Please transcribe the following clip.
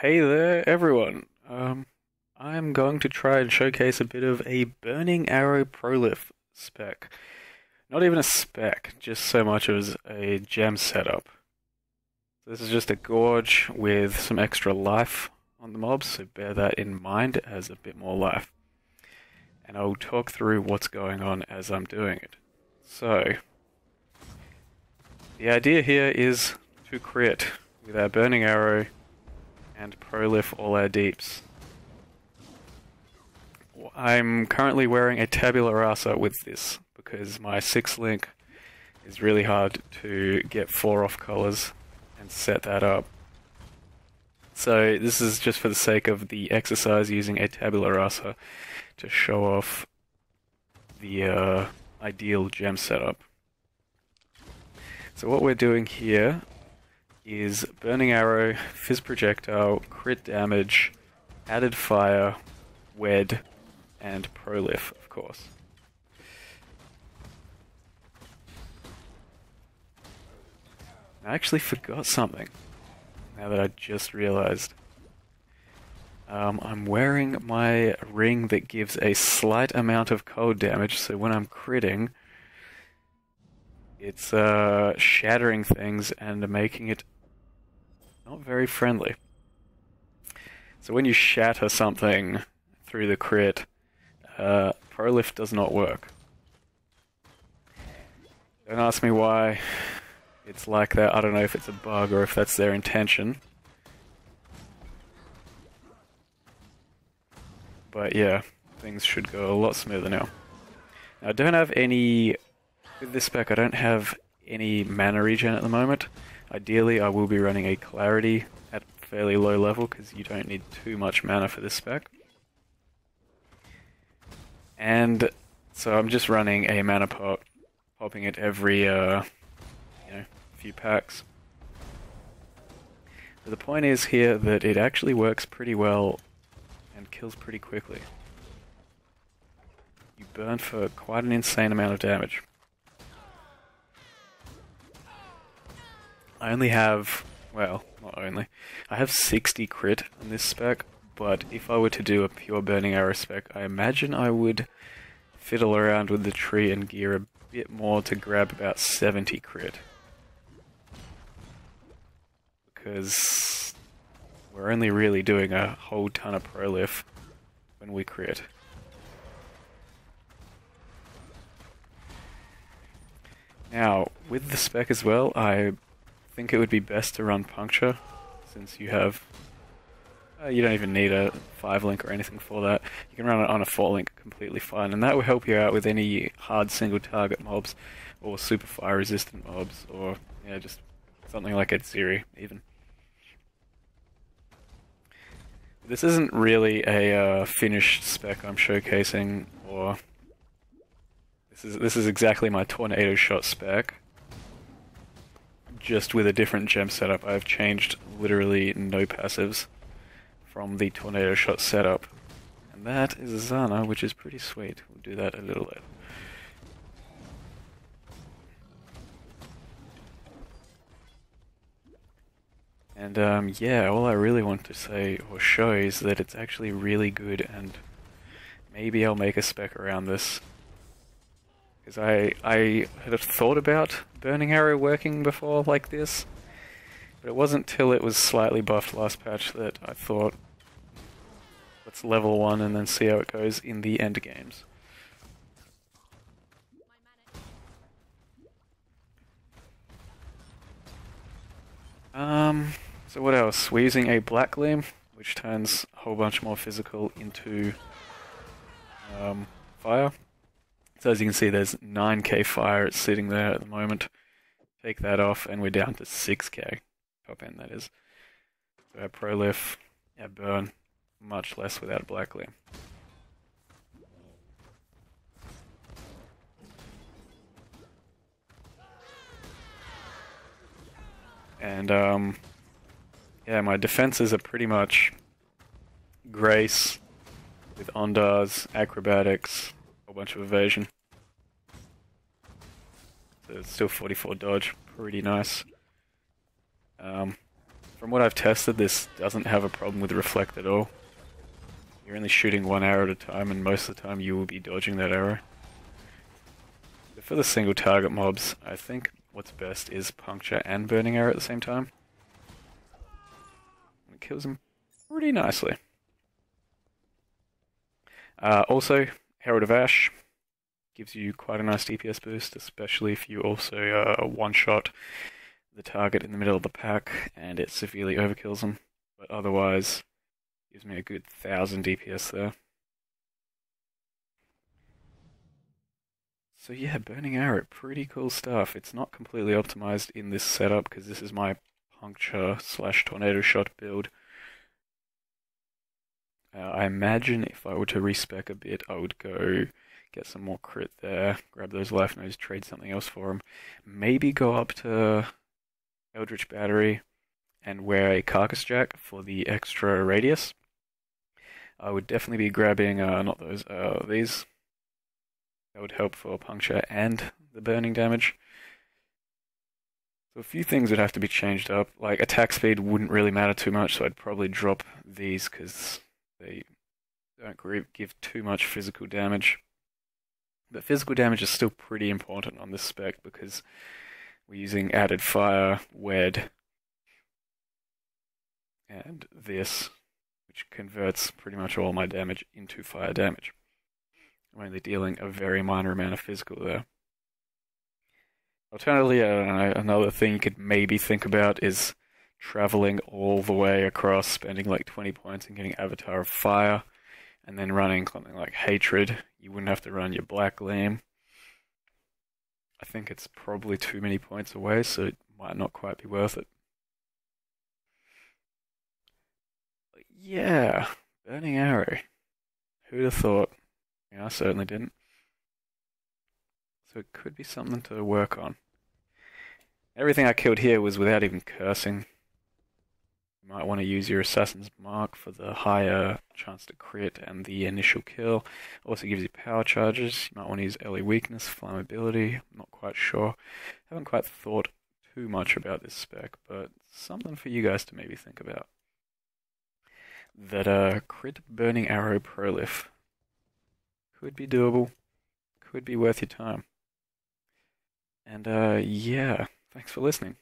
Hey there, everyone. I'm going to try and showcase a bit of a Burning Arrow Prolif spec. Not even a spec, just so much as a gem setup. This is just a gorge with some extra life on the mobs, so bear that in mind as a bit more life. And I'll talk through what's going on as I'm doing it. So, the idea here is to crit with our Burning Arrow and prolif all our deeps. I'm currently wearing a tabula rasa with this because my 6 link is really hard to get 4 off colors and set that up. So this is just for the sake of the exercise using a tabula rasa to show off the ideal gem setup. So what we're doing here is Burning Arrow, Phys projectile, crit damage, added fire, wed, and prolif, of course. I actually forgot something, now that I just realized. I'm wearing my ring that gives a slight amount of cold damage, so when I'm critting, it's shattering things and making it not very friendly. So when you shatter something through the crit, prolif does not work. Don't ask me why it's like that. I don't know if it's a bug or if that's their intention. But yeah, things should go a lot smoother now. Now I don't have any... With this spec, I don't have any mana regen at the moment. Ideally, I will be running a clarity at fairly low level because you don't need too much mana for this spec. And so I'm just running a mana pot, popping it every few packs. But the point is here that it actually works pretty well and kills pretty quickly. You burn for quite an insane amount of damage. I only have, well, not only, I have 60 crit on this spec, but if I were to do a pure Burning Arrow spec, I imagine I would fiddle around with the tree and gear a bit more to grab about 70 crit. Because we're only really doing a whole ton of prolif when we crit. Now, with the spec as well, I think it would be best to run puncture, since you have... you don't even need a 5 link or anything for that. You can run it on a 4 link completely fine, and that will help you out with any hard single target mobs, or super fire resistant mobs, or yeah, just something like Edziri even. This isn't really a finished spec I'm showcasing, or... This is exactly my tornado shot spec, just with a different gem setup. I've changed literally no passives from the tornado shot setup. And that is a Zana, which is pretty sweet. We'll do that a little later. And yeah, all I really want to say or show is that it's actually really good, and maybe I'll make a spec around this. Because I had thought about Burning Arrow working before like this, but it wasn't till it was slightly buffed last patch that I thought, let's level 1 and then see how it goes in the end games. So what else? We're using a Black Gleam, which turns a whole bunch more physical into fire. So as you can see, there's 9k fire. It's sitting there at the moment. Take that off, and we're down to 6k. Top end, that is. So our prolif, our burn, much less without a Black Gleam. And yeah, my defenses are pretty much Grace with Ondars, Acrobatics, a whole bunch of evasion. So it's still 44 dodge, pretty nice. From what I've tested, this doesn't have a problem with reflect at all. You're only shooting one arrow at a time, and most of the time you will be dodging that arrow. But for the single target mobs, I think what's best is puncture and burning arrow at the same time. It kills them pretty nicely. Also, Herald of Ash gives you quite a nice DPS boost, especially if you also one-shot the target in the middle of the pack and it severely overkills them. But otherwise, gives me a good 1000 DPS there. So yeah, Burning Arrow, pretty cool stuff. It's not completely optimized in this setup because this is my puncture / tornado shot build. I imagine if I were to respec a bit, I would go get some more crit there, grab those life nodes, trade something else for them, maybe go up to Eldritch Battery and wear a Carcass Jack for the extra radius. I would definitely be grabbing, not those, these. That would help for puncture and the burning damage. So a few things would have to be changed up, like attack speed wouldn't really matter too much, so I'd probably drop these because they don't give too much physical damage. But physical damage is still pretty important on this spec because we're using added fire, wed, and this, which converts pretty much all my damage into fire damage. I'm only dealing a very minor amount of physical there. Alternatively, another thing you could maybe think about is traveling all the way across, spending like 20 points and getting Avatar of Fire, and then running something like Hatred. You wouldn't have to run your Black Gleam. I think it's probably too many points away, so it might not quite be worth it. But yeah, Burning Arrow. Who'd have thought? Yeah, I certainly didn't. So it could be something to work on. Everything I killed here was without even cursing. You might want to use your Assassin's Mark for the higher chance to crit and the initial kill. Also gives you power charges. You might want to use early weakness, flammability. I'm not quite sure. Haven't quite thought too much about this spec, but something for you guys to maybe think about. That crit Burning Arrow Prolif could be doable, could be worth your time. And yeah, thanks for listening.